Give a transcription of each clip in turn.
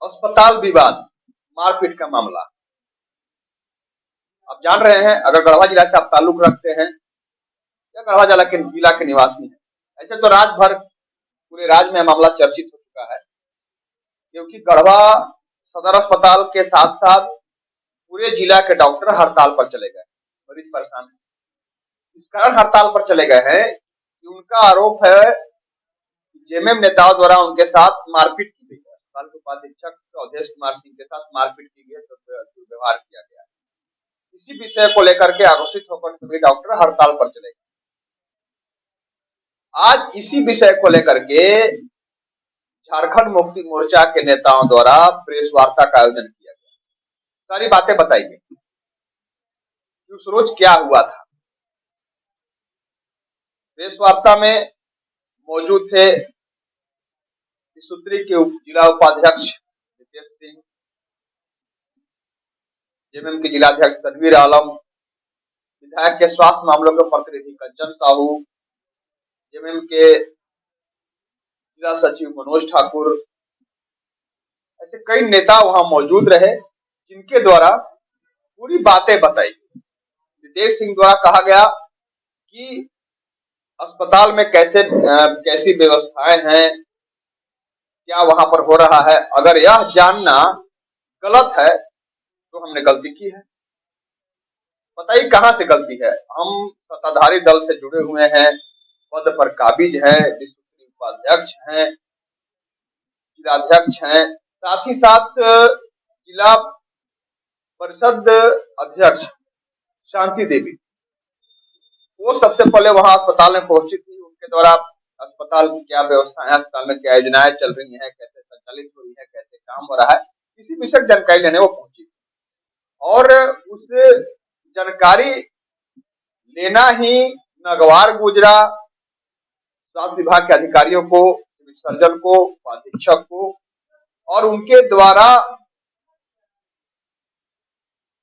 अस्पताल विवाद, मारपीट का मामला। आप जान रहे हैं, अगर गढ़वा जिला से आप ताल्लुक रखते हैं या गढ़वा जिला के निवासी हैं, ऐसे तो रात भर पूरे राज्य में मामला चर्चित हो चुका है, क्योंकि गढ़वा सदर अस्पताल के साथ साथ पूरे जिला के डॉक्टर हड़ताल पर चले गए। मरीज परेशान है, इस कारण हड़ताल पर चले गए हैं कि उनका आरोप है जेएमएम नेताओं द्वारा उनके साथ मारपीट की गई है। अस्पताल के उपाधीक्षक अवधेश कुमार सिंह के साथ मारपीट की गई, दुर्व्यवहार किया गया। इसी विषय को लेकर के आक्रोशित होकर सभी डॉक्टर हड़ताल पर चले गए। आज इसी विषय को लेकर के झारखंड मुक्ति मोर्चा के नेताओं द्वारा प्रेस वार्ता का आयोजन किया गया। सारी बातें बताइए, उस रोज क्या हुआ था। प्रेस वार्ता में मौजूद थे सूत्री के जिला उपाध्यक्ष नितेश सिंह, जेएमएम के जिलाध्यक्ष तनवीर आलम, विधायक के स्वास्थ्य मामलों के प्रतिनिधि कंचन साहू, जेएमएम के जिला सचिव मनोज ठाकुर, ऐसे कई नेता वहां मौजूद रहे जिनके द्वारा पूरी बातें बताई। नितेश सिंह द्वारा कहा गया कि अस्पताल में कैसी व्यवस्थाएं हैं, क्या वहां पर हो रहा है। अगर यह जानना गलत है तो हमने गलती की है। बताइए कहां से गलती है। हम सत्ताधारी दल से जुड़े हुए हैं, पद पर काबिज है, विश्व उपाध्यक्ष हैं, जिलाध्यक्ष हैं, साथ ही साथ जिला परिषद अध्यक्ष शांति देवी, वो सबसे पहले वहां अस्पताल में पहुंची थी। उनके द्वारा अस्पताल की क्या व्यवस्था है, अस्पताल में क्या योजनाएं चल रही हैं, कैसे संचालित हो रही है, कैसे काम हो रहा है, इसी विषय की जानकारी लेने वो पहुंची और उस जानकारी लेना ही नागवार गुजरा स्वास्थ्य विभाग के अधिकारियों को, सिविल सर्जन को, उपाधीक्षक को, और उनके द्वारा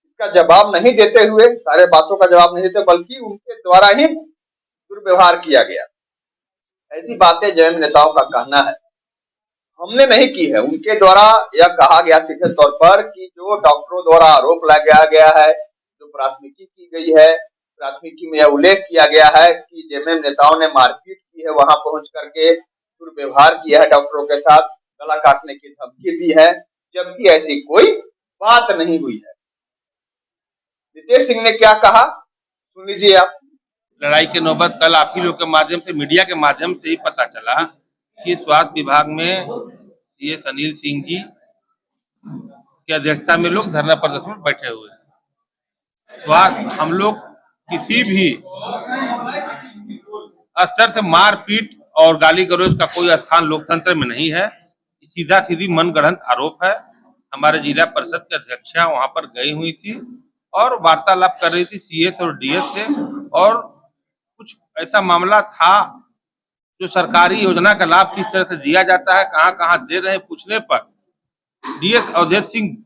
इसका जवाब नहीं देते हुए, सारे बातों का जवाब नहीं देते, बल्कि उनके द्वारा ही दुर्व्यवहार किया गया। ऐसी बातें जेएमएम नेताओं का कहना है, हमने नहीं की है। उनके द्वारा यह कहा गया सीधे तौर पर कि जो डॉक्टरों द्वारा आरोप लगाया गया है, जो प्राथमिकी की गई है, प्राथमिकी में यह उल्लेख किया गया है कि जेएमएम नेताओं ने मारपीट की है, वहां पहुंच करके दुर्व्यवहार किया है, डॉक्टरों के साथ गला काटने की धमकी दी है, जबकि ऐसी कोई बात नहीं हुई है। नितेश सिंह ने क्या कहा, सुन लीजिए आप। लड़ाई के नौबत कल आप ही लोग के माध्यम से, मीडिया के माध्यम से ही पता चला कि स्वास्थ्य विभाग में सीएस अनिल सिंह जी की अध्यक्षता में लोग धरना प्रदर्शन में बैठे हुए हैं। स्वास्थ्य, हम लोग किसी भी स्तर से मारपीट और गाली गलौज का कोई स्थान लोकतंत्र में नहीं है। सीधा सीधी मनगढ़ंत आरोप है। हमारे जिला परिषद के अध्यक्षा वहां पर गई हुई थी और वार्तालाप कर रही थी सीएस और डीएस से, और कुछ ऐसा मामला था जो सरकारी योजना का लाभ किस तरह से दिया जाता है, कहां कहां दे रहे हैं, पूछने पर डीएस अवधेश सिंह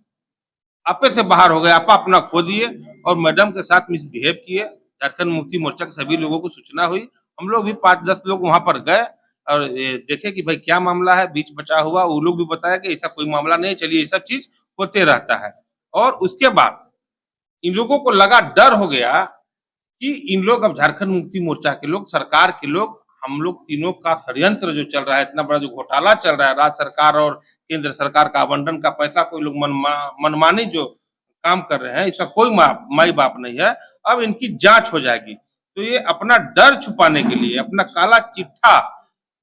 आपे से बाहर हो गए, आपा अपना खो दिए और मैडम के साथ मिसबिहेव किए। झारखंड मुक्ति मोर्चा के सभी लोगों को सूचना हुई, हम लोग भी 5-10 लोग वहां पर गए और देखे कि भाई क्या मामला है, बीच बचा हुआ। वो लोग भी बताया कि ऐसा कोई मामला नहीं, चलिए ये सब चीज होते रहता है। और उसके बाद इन लोगों को लगा, डर हो गया कि इन लोग अब झारखंड मुक्ति मोर्चा के लोग, सरकार के लोग, हम लोग तीनों का षड्यंत्र जो चल रहा है, इतना बड़ा जो घोटाला चल रहा है, राज्य सरकार और केंद्र सरकार का आवंटन का पैसा कोई लोग मनमानी जो काम कर रहे हैं, इसका कोई माई बाप नहीं है। अब इनकी जांच हो जाएगी। तो ये अपना डर छुपाने के लिए, अपना काला चिट्ठा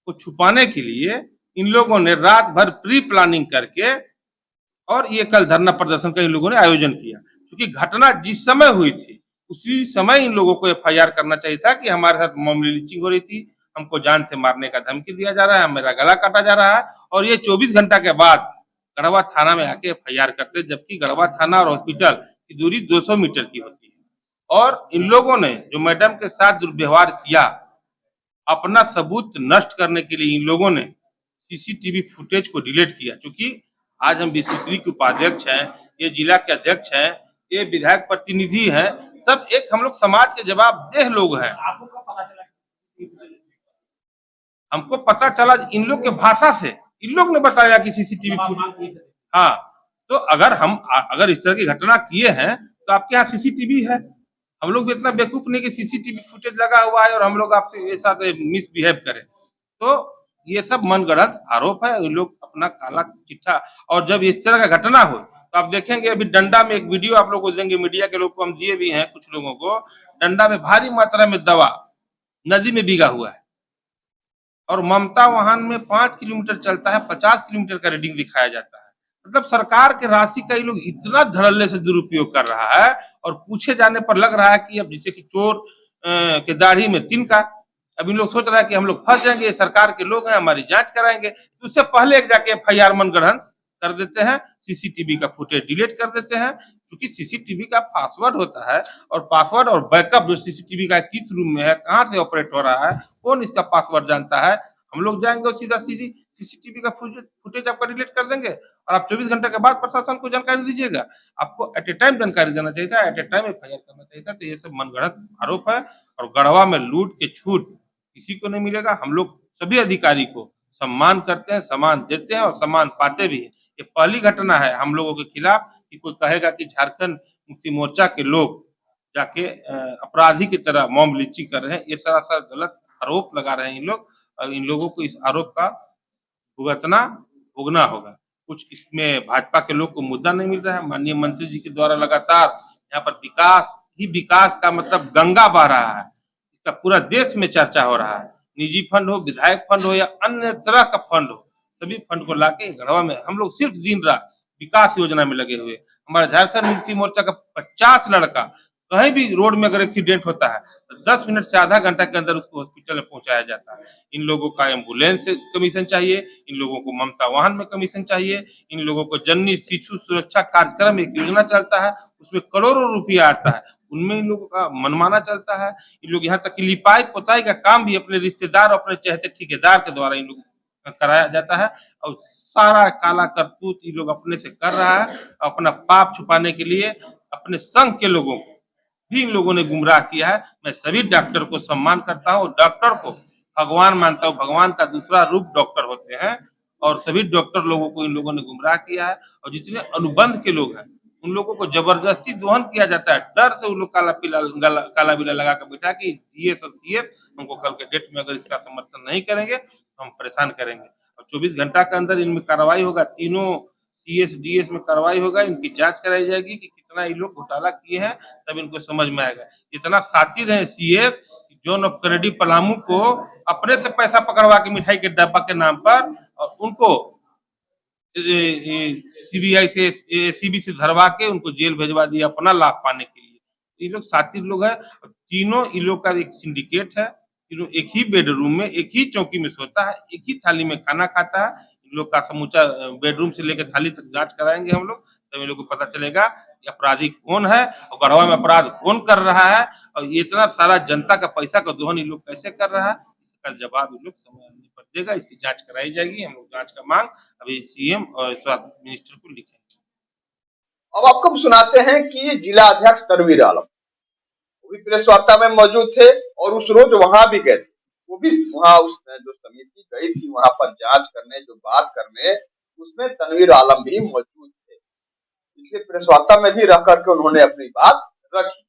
को छुपाने के लिए इन लोगों ने रात भर प्री प्लानिंग करके और ये कल धरना प्रदर्शन का इन लोगों ने आयोजन किया। क्योंकि घटना जिस समय हुई थी उसी समय इन लोगों को एफआईआर करना चाहिए था कि हमारे साथ मामूली लिंचिंग हो रही थी, हमको जान से मारने का धमकी दिया जा रहा है, मेरा गला काटा जा रहा है, और ये 24 घंटा के बाद गढ़वा थाना में आके एफआईआर करते, जबकि गढ़वा थाना और हॉस्पिटल की दूरी 200 मीटर की होती है। और इन लोगों ने जो मैडम के साथ दुर्व्यवहार किया, अपना सबूत नष्ट करने के लिए इन लोगों ने सीसीटीवी फुटेज को डिलीट किया। क्योंकि आज हम विश्वत्री के उपाध्यक्ष हैं, ये जिला के अध्यक्ष हैं, ये विधायक प्रतिनिधि हैं, सब एक हम लोग समाज के जवाबदेह लोग हैं। हमको पता चला इन लोग के भाषा से, इन लोग ने बताया कि सीसीटीवी हाँ, तो अगर इस तरह की घटना किए हैं तो आपके यहाँ सीसीटीवी है। हम लोग भी इतना बेवकूफ नहीं कि सीसीटीवी फुटेज लगा हुआ है और हम लोग आपसे ये साथ मिसबिहेव करें। तो ये सब मनगढ़ंत आरोप है। ये लोग अपना काला चिट्ठा, और जब इस तरह का घटना हो तो आप देखेंगे अभी डंडा में एक वीडियो आप लोग को देंगे, मीडिया के लोग को हम दिए भी हैं कुछ लोगों को, डंडा में भारी मात्रा में दवा नदी में भीगा हुआ है और ममता वाहन में 5 किलोमीटर चलता है, 50 किलोमीटर का रीडिंग दिखाया जाता है। मतलब सरकार के राशि का ये लोग इतना धड़ल्ले से दुरुपयोग कर रहा है और पूछे जाने पर लग रहा है कि अब जैसे कि चोर के दाढ़ी में तिनका। अब इन लोग सोच रहा है कि हम लोग फंस जाएंगे, ये सरकार के लोग हैं, हमारी जांच कराएंगे, तो उससे पहले एक जाके एफआईआर मनगढ़ंत कर देते हैं, सीसीटीवी का फुटेज डिलीट कर देते हैं, क्योंकि सीसीटीवी का पासवर्ड होता है और पासवर्ड और बैकअप जो सीसीटीवी का किस रूम में है, कहाँ से ऑपरेट हो रहा है, कौन इसका पासवर्ड जानता है। हम लोग जाएंगे और सीधा सीधी सीसीटीवी का फुटेज आपका डिलीट कर देंगे और आप 24 घंटे के बाद प्रशासन को जानकारी दीजिएगा। आपको एट ए टाइम जानकारी देना चाहिए था, एट ए टाइम एफआईआर करना चाहिए था। तो ये सब मनगढ़ंत आरोप है और गढ़वा में लूट के छूट किसी को नहीं मिलेगा। हम लोग सभी अधिकारी को सम्मान करते हैं, सम्मान देते हैं और सम्मान पाते भी हैं। ये पहली घटना है हम लोगों के खिलाफ कि कोई कहेगा कि झारखंड मुक्ति मोर्चा के लोग जाके अपराधी की तरह मॉब लिंचिंग कर रहे हैं। ये सरासर गलत आरोप लगा रहे हैं इन लोग, और इन लोगों को इस आरोप का भुगतना होगा। कुछ इसमें भाजपा के लोग को मुद्दा नहीं मिल रहा है। माननीय मंत्री जी के द्वारा लगातार यहाँ पर विकास ही विकास का मतलब गंगा बह रहा है, इसका पूरा देश में चर्चा हो रहा है। निजी फंड हो, विधायक फंड हो या अन्य तरह का फंड हो, सभी फंड को लाके गढ़वा में हम लोग सिर्फ दिन रात विकास योजना में लगे हुए। हमारा झारखंड मुक्ति मोर्चा का 50 लड़का कहीं भी रोड में अगर एक्सीडेंट होता है तो 10 मिनट से आधा घंटा के अंदर उसको हॉस्पिटल में पहुंचाया जाता है। इन लोगों का एम्बुलेंस से कमीशन चाहिए, इन लोगों को ममता वाहन में कमीशन चाहिए, इन लोगों को जननी शिशु सुरक्षा कार्यक्रम एक योजना चलता है, उसमें करोड़ों रुपया आता है, उनमें इन लोगों का मनमाना चलता है। इन लोग यहाँ तक कि लिपाई पोताई का काम भी अपने रिश्तेदार, अपने चहेते ठेकेदार के द्वारा इन लोगों का कराया जाता है और सारा काला करतूत ये लोग अपने से कर रहा है। अपना पाप छुपाने के लिए अपने संघ के लोगों को भी इन लोगों ने गुमराह किया है। मैं सभी डॉक्टर को सम्मान करता हूँ, डॉक्टर को भगवान मानता हूँ, भगवान का दूसरा रूप डॉक्टर होते हैं और सभी डॉक्टर लोगों को इन लोगों ने गुमराह किया है। और जितने अनुबंध के लोग हैं उन लोगों को जबरदस्ती दोहन किया जाता है, डर से उन लोग काला बिला लगा कर बैठा कि जीएस और सीएस हमको कल के डेट में अगर इसका समर्थन नहीं करेंगे तो हम परेशान करेंगे। और 24 घंटा के अंदर इनमें कार्रवाई होगा, तीनों सीएस डीएस में कार्रवाई होगा, इनकी जांच कराई जाएगी कि कितना ये लोग घोटाला किए हैं, तब इनको समझ में आएगा। इतना शातिर है CS John of Kennedy Palamu को अपने से पैसा पकड़वा के मिठाई के डब्बा के नाम पर और उनको सीबीआई से एसीबी से धरवा के उनको जेल भेजवा दिया अपना लाभ पाने के लिए। ये लोग शातिर लोग हैं। तीनों इन लोग का एक सिंडिकेट है, तीनों एक ही बेडरूम में एक ही चौकी में सोता है, एक ही थाली में खाना खाता है। इन लोग का समूचा बेडरूम से लेकर थाली तक जांच कराएंगे हम लोग, तब इन लोग को पता चलेगा कि अपराधी कौन है और गढ़वा में अपराध कौन कर रहा है और ये इतना सारा जनता का पैसा का दोहन ये लोग कैसे कर रहा है, इसका जवाब ये लोग समय आने पर देगा। इसकी जांच कराई जाएगी। हम लोग जांच का मांग अभी सीएम और स्वास्थ्य मिनिस्टर को लिखेंगे। अब आपको सुनाते हैं कि जिला अध्यक्ष तनवीर आलम वो भी प्रेस वार्ता में मौजूद थे और उस रोज वहां भी गए। वो भी वहां उसमें जो समिति गई थी वहां पर जांच करने, जो बात करने, उसमें तनवीर आलम भी मौजूद थे। इसलिए प्रेस वार्ता में भी रह करके उन्होंने अपनी बात रखी।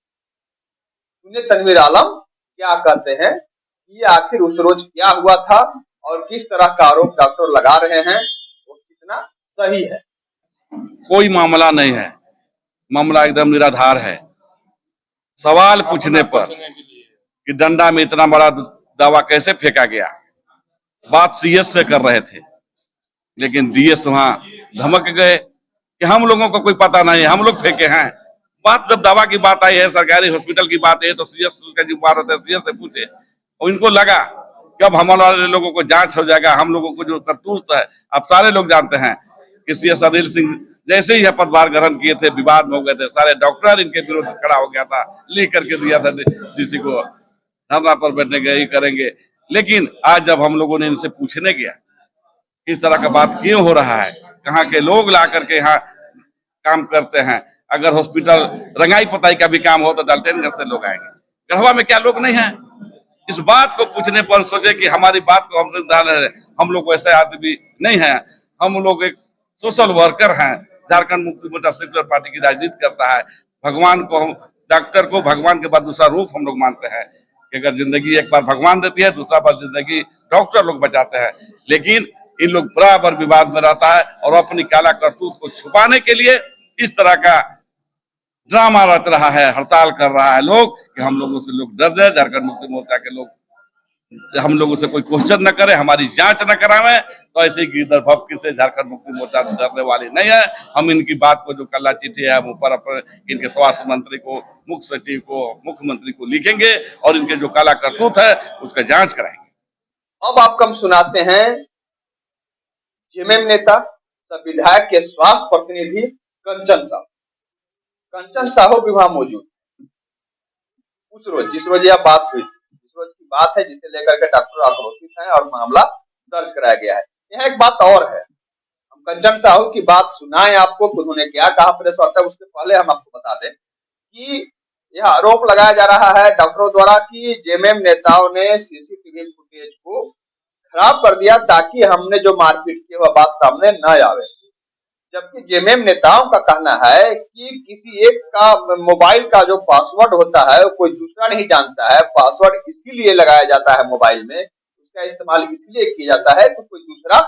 सुनिए तनवीर आलम क्या कहते हैं कि आखिर उस रोज क्या हुआ था और किस तरह का आरोप डॉक्टर लगा रहे हैं वो कितना सही है। कोई मामला नहीं है, मामला एकदम निराधार है। सवाल पूछने पर कि डंडा में इतना बड़ा दवा कैसे फेंका गया, बात सीएस से कर रहे थे, लेकिन डीएस वहां धमक गए कि हम लोगों को कोई पता नहीं, हम लोग फेंके हैं। बात जब दवा की बात आई है, सरकारी हॉस्पिटल की बात है, तो सीएस का जो बात है सीएस से पूछे। और इनको लगा कि अब हमारे लोगों को जांच हो जाएगा, हम लोगों को जो करतूत है आप सारे लोग जानते हैं कि सीएस अनिल सिंह जैसे ही पदभार ग्रहण किए थे विवाद में हो गए थे, सारे डॉक्टर इनके विरोध खड़ा हो गया था, लिख करके दिया था डीसी को, धरना पर बैठने गए ही करेंगे। लेकिन आज जब हम लोगों ने इनसे पूछने गया इस तरह का बात क्यों हो रहा है, कहाँ के लोग ला करके यहाँ काम करते हैं, अगर हॉस्पिटल रंगाई पताई का भी काम हो तो डाल्टनगंज से लोग आएंगे, गढ़वा में क्या लोग नहीं है? इस बात को पूछने पर सोचे कि हमारी बात को हमसे हम लोग वैसे आदमी नहीं है, हम लोग एक सोशल वर्कर हैं। झारखंड मुक्ति मोर्चा सेक्युलर पार्टी की राजनीति करता है। भगवान को हम डॉक्टर को भगवान के बाद दूसरा रूप हम लोग मानते हैं कि अगर जिंदगी एक बार भगवान देती है, दूसरा बार जिंदगी डॉक्टर लोग बचाते हैं। लेकिन इन लोग बराबर विवाद में रहता है और अपनी काला करतूत को छुपाने के लिए इस तरह का ड्रामा रच रहा है, हड़ताल कर रहा है लोग कि हम लोगों से लोग डर जाए। झारखंड मुक्ति मोर्चा के लोग हम लोगों से कोई क्वेश्चन न करे, हमारी जांच न करावे, तो ऐसे गिरधर भपकी से झारखंड मुक्ति मोर्चा डरने वाली नहीं है। हम इनकी बात को जो कल्ला चिट्ठी है हम ऊपर इनके स्वास्थ्य मंत्री को, मुख्य सचिव को, मुख्यमंत्री को लिखेंगे और इनके जो काला करतूत है उसका जांच कराएंगे। अब आपको हम सुनाते हैं जेएमएम नेता विधायक के स्वास्थ्य प्रतिनिधि कंचन साहू भी वहां मौजूद। उस रोज जिस रोज यह बात हुई, जिस रोज की बात है जिसे लेकर के डॉक्टर आक्रोशित है और मामला दर्ज कराया गया है। यह एक बात और है, हम कंचन साहू की बात सुनाएं आपको, उन्होंने क्या कहा प्रेस वार्ता। उसके पहले हम आपको बता दें कि यह आरोप लगाया जा रहा है डॉक्टरों द्वारा कि जेएमएम नेताओं ने सीसीटीवी फुटेज को खराब कर दिया ताकि हमने जो मारपीट की वह बात सामने न आवे। जबकि जेएमएम नेताओं का कहना है कि किसी एक का मोबाइल का जो पासवर्ड होता है कोई दूसरा नहीं जानता है। पासवर्ड इसीलिए लगाया जाता है मोबाइल में, उसका इस्तेमाल इसलिए किया जाता है कि कोई दूसरा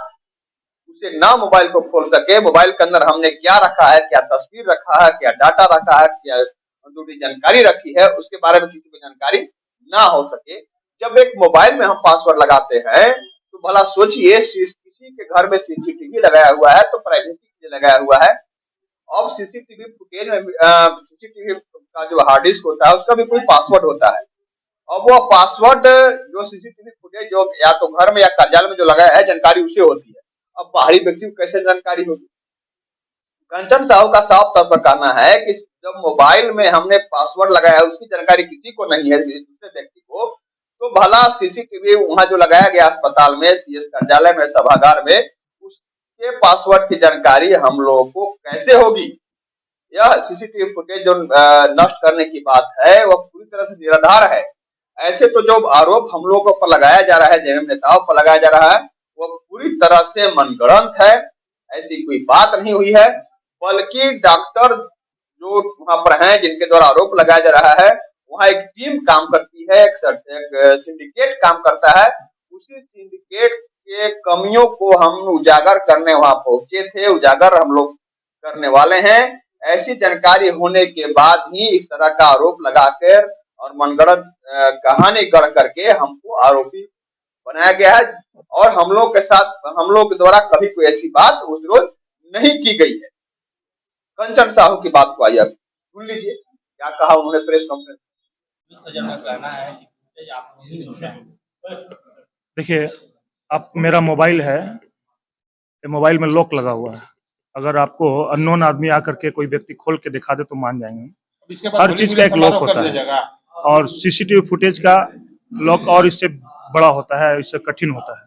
उसे ना मोबाइल को खोल सके। मोबाइल के अंदर हमने क्या रखा है, क्या तस्वीर रखा है, क्या डाटा रखा है, क्या दूसरी जानकारी रखी है, उसके बारे में किसी को जानकारी ना हो सके। जब एक मोबाइल में हम पासवर्ड लगाते हैं तो भला सोचिए किसी के घर में सीसीटीवी लगाया हुआ है तो प्राइवेसी के लिए लगाया हुआ है। अब सीसीटीवी फुटेज में सीसीटीवी का जो हार्ड डिस्क होता है उसका भी कोई पासवर्ड होता है। अब वो पासवर्ड जो सीसीटीवी फुटेज जो या तो घर में या कार्यालय में जो लगाया है जानकारी उसे होती है। अब बाहरी व्यक्ति को कैसे जानकारी होगी? कंचन साहू का साफ तौर पर कहना है कि जब मोबाइल में हमने पासवर्ड लगाया है उसकी जानकारी किसी को नहीं है, दूसरे व्यक्ति को, तो भला सीसीटीवी वहां जो लगाया गया अस्पताल में, सीएस कार्यालय में, सभागार में, उसके पासवर्ड की जानकारी हम लोगों को कैसे होगी? यह सीसीटीवी फुटेज जो नष्ट करने की बात है वह पूरी तरह से निराधार है। ऐसे तो जो आरोप हम लोगों पर लगाया जा रहा है, जेएमएम नेताओं पर लगाया जा रहा है, वह पूरी तरह से मनगढ़ंत है। ऐसी कोई बात नहीं हुई है, बल्कि डॉक्टर जो वहां पर हैं जिनके द्वारा आरोप लगाया जा रहा है, वहां एक टीम काम करती है, एक सिंडिकेट काम करता है। उसी सिंडिकेट के कमियों को हम उजागर करने वहां पहुंचे थे, उजागर हम लोग करने वाले हैं। ऐसी जानकारी होने के बाद ही इस तरह का आरोप लगाकर और मनगढ़ंत कहानी गढ़ करके हमको आरोपी बनाया गया है और हम लोग के साथ हम लोग के द्वारा कभी कोई ऐसी बात उस रोज नहीं की गई है। कंचन साहू की बात को आइए अब सुन लीजिए क्या कहा उन्होंने प्रेस कॉन्फ्रेंस। देखिए, आप मेरा मोबाइल है, मोबाइल में लॉक लगा हुआ है। अगर आपको अननोन आदमी आकर के कोई व्यक्ति खोल के दिखा दे तो मान जाएंगे। हर चीज का एक लॉक होता है और सीसीटीवी फुटेज का लॉक और इससे बड़ा होता है, इससे कठिन होता है।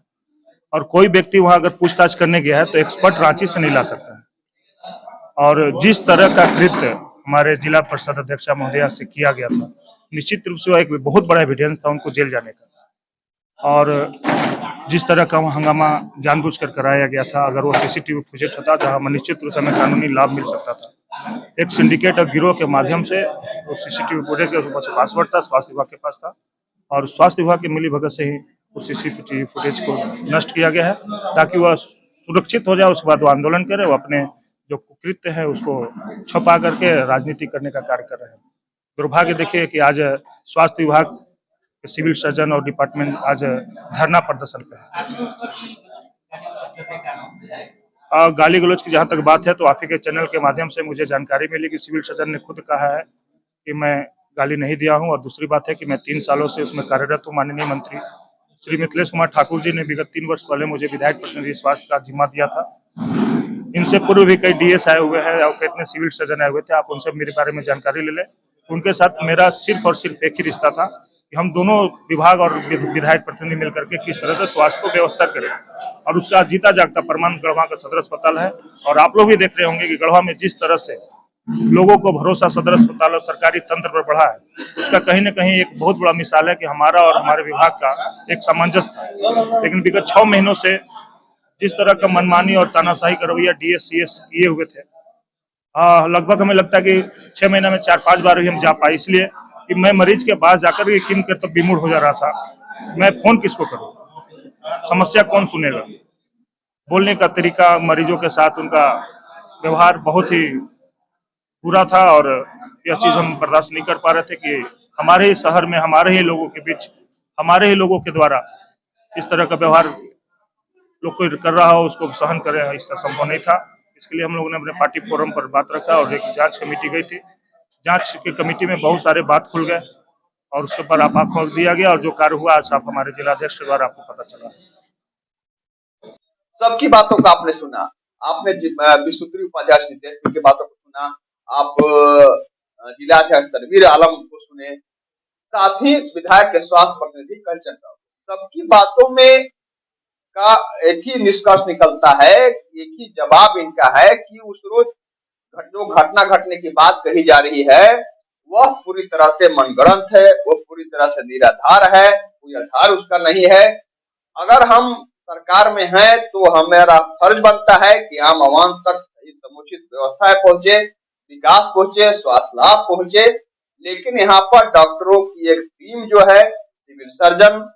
और कोई व्यक्ति वहां अगर पूछताछ करने गया है तो एक्सपर्ट रांची से नहीं ला सकता है। और जिस तरह का कृत्य हमारे जिला परिषद अध्यक्षा महोदया से किया गया था, निश्चित रूप से एक बहुत बड़ा एविडेंस था उनको जेल जाने का। और जिस तरह का हंगामा जानबूझकर कराया गया था, अगर वो सीसीटीवी फुटेज होता जहां निश्चित रूप से हमें कानूनी लाभ मिल सकता था। एक सिंडिकेट और गिरोह के माध्यम से वो सीसीटीवी फुटेज का पासवर्ड था, स्वास्थ्य विभाग के पास था और स्वास्थ्य विभाग की मिलीभगत से ही उस सीसीटीवी फुटेज को नष्ट किया गया है ताकि वह सुरक्षित हो जाए। उसके बाद वो आंदोलन करे, वो अपने जो कुकृत्य है उसको छुपा करके राजनीति करने का कार्य कर रहे हैं। दुर्भाग्य देखिए कि आज स्वास्थ्य विभाग सिविल सर्जन और डिपार्टमेंट आज धरना प्रदर्शन पे है। गाली गलौज की जहां तक बात है तो आप ही के चैनल के माध्यम से मुझे जानकारी मिली कि सिविल सर्जन ने खुद कहा है कि मैं गाली नहीं दिया हूं। और दूसरी बात है कि मैं 3 सालों से उसमें कार्यरत हूं। माननीय मंत्री श्री मिथिलेश कुमार ठाकुर जी ने विगत 3 वर्ष पहले मुझे विधायक प्रतिनिधि स्वास्थ्य का जिम्मा दिया था। इनसे पूर्व भी कई डीएस आए हुए हैं और कितने सिविल सर्जन आए हुए थे, आप उनसे मेरे बारे में जानकारी ले लें। उनके साथ मेरा सिर्फ और सिर्फ एक ही रिश्ता था कि हम दोनों विभाग और विधायक प्रतिनिधि मिलकर के किस तरह से स्वास्थ्य को व्यवस्था करें। और उसका जीता जागता प्रमाण गढ़वा का सदर अस्पताल है। और आप लोग भी देख रहे होंगे कि गढ़वा में जिस तरह से लोगों को भरोसा सदर अस्पताल और सरकारी तंत्र पर बढ़ा है, उसका कहीं न कहीं एक बहुत बड़ा मिसाल है कि हमारा और हमारे विभाग का एक सामंजस्य था। लेकिन विगत 6 महीनों से जिस तरह का मनमानी और तानाशाही का रवैया डीएस सीएस किए हुए थे, लगभग हमें लगता है कि 6 महीने में 4-5 बार भी हम जा पाए, इसलिए कि मैं मरीज के पास जाकर के किन कर तब विमूढ़ हो जा रहा था। मैं फोन किसको करूं, समस्या कौन सुनेगा। बोलने का तरीका, मरीजों के साथ उनका व्यवहार बहुत ही बुरा था और यह चीज हम बर्दाश्त नहीं कर पा रहे थे कि हमारे ही शहर में हमारे ही लोगों के बीच, हमारे ही लोगों के द्वारा इस तरह का व्यवहार लोग कोई कर रहा हो, उसको सहन करें, इसका संभव नहीं था। इसके लिए हम लोगों ने अपने पार्टी फोरम पर बात रखा और एक जांच कमेटी गई थी। जांच की कमेटी में बहुत सारे बात खुल गए और उसके ऊपर आपा खोल दिया गया और जो कार्य हुआ आज आप हमारे जिलाध्यक्ष के द्वारा आपको पता चला। सबकी बातों का आपने सुना, आपने विश्वोत्तरी उपाध्याय नितेश की बातों को सुना, आप जिलाध्यक्ष तनवीर आलम को सुने, साथ ही विधायक के स्वास्थ्य प्रतिनिधि कंचन साहू, सबकी बातों में का एक ही निष्कर्ष निकलता है, एक ही जवाब इनका है कि उस रोज जो घटना घटने की बात कही जा रही है वह पूरी तरह से मनगढ़ंत है, वह पूरी तरह से निराधार है, कोई आधार उसका नहीं है। अगर हम सरकार में हैं तो हमारा फर्ज बनता है कि आम आवाम तक समुचित व्यवस्थाएं पहुंचे, विकास पहुंचे, स्वास्थ्य लाभ पहुंचे, लेकिन यहाँ पर डॉक्टरों की एक टीम जो है, सिविल सर्जन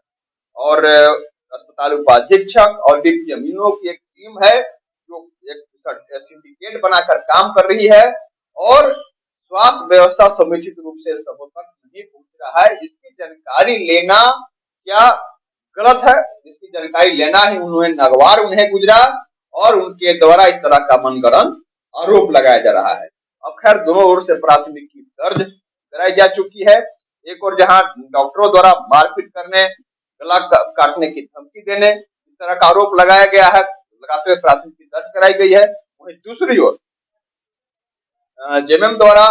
और अस्पताल उपाधीक्षक और डिप्टी की एक टीम है जो एक सिंडिकेट बनाकर काम कर रही है और स्वास्थ्य व्यवस्था समुचित रूप से सबों तक नहीं पहुंच रहा है। इसकी जानकारी लेना क्या गलत है, इसकी जानकारी लेना ही उन्हें गुजरा और उनके द्वारा इस तरह का मनगढ़ंत आरोप लगाया जा रहा है। अब खैर दोनों ओर से प्राथमिकी दर्ज कराई जा चुकी है। एक और जहां डॉक्टरों द्वारा मारपीट करने, गला काटने की धमकी देने, इस तरह का आरोप लगाया गया है, लगाते हुए प्राथमिकी दर्ज कराई गई है, वहीं दूसरी ओर जेएमएम द्वारा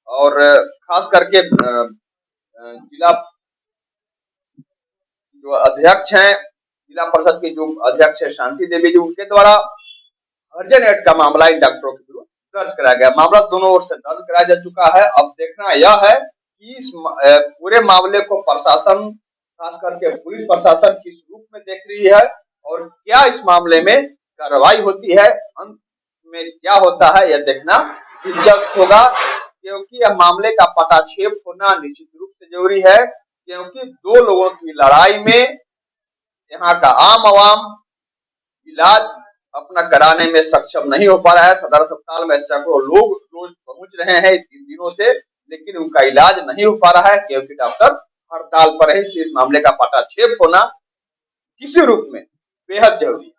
और खास करके जिला जो अध्यक्ष हैं, जिला परिषद के जो अध्यक्ष है शांति देवी जी, उनके द्वारा अर्जन एक्ट का मामला इन डॉक्टरों के विरुद्ध दर्ज कराया गया। मामला दोनों ओर से दर्ज कराया जा चुका है। अब देखना यह है कि इस पूरे मामले को प्रशासन, खास करके पुलिस प्रशासन किस रूप में देख रही है और क्या इस मामले में कार्रवाई होती है, अंत में क्या होता है, यह देखना दिलचस्प होगा, क्योंकि यह मामले का पटाक्षेप होना निश्चित रूप से जरूरी है, क्योंकि दो लोगों की लड़ाई में यहाँ का आम आवाम इलाज अपना कराने में सक्षम नहीं हो पा रहा है। सदर अस्पताल में सैकड़ों लोग रोज पहुंच रहे हैं 3 दिनों से, लेकिन उनका इलाज नहीं हो पा रहा है क्योंकि डॉक्टर हड़ताल पर है। इस मामले का पटाक्षेप होना किसी रूप में बेहद जरूरी है।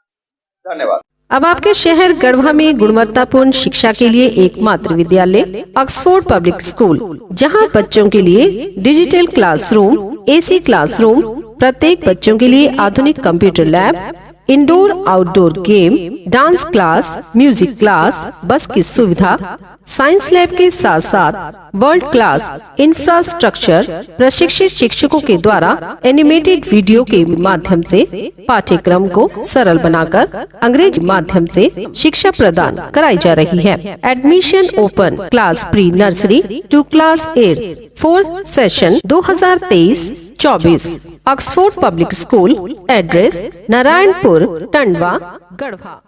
धन्यवाद। अब आपके शहर गढ़वा में गुणवत्तापूर्ण शिक्षा के लिए एकमात्र विद्यालय ऑक्सफोर्ड पब्लिक स्कूल, जहां बच्चों के लिए डिजिटल क्लासरूम, एसी क्लासरूम, प्रत्येक बच्चों के लिए आधुनिक computer lab, indoor outdoor game, dance class, music class, बस की सुविधा, साइंस लैब के साथ साथ वर्ल्ड क्लास इंफ्रास्ट्रक्चर, प्रशिक्षित शिक्षकों के द्वारा एनिमेटेड वीडियो के माध्यम से पाठ्यक्रम को सरल बनाकर अंग्रेजी माध्यम से शिक्षा प्रदान कराई जा रही है। Admission open. Class pre nursery to class 8, 4th session 2023-24। Oxford public school, address Narayanpur, Tandwa, Garhwa.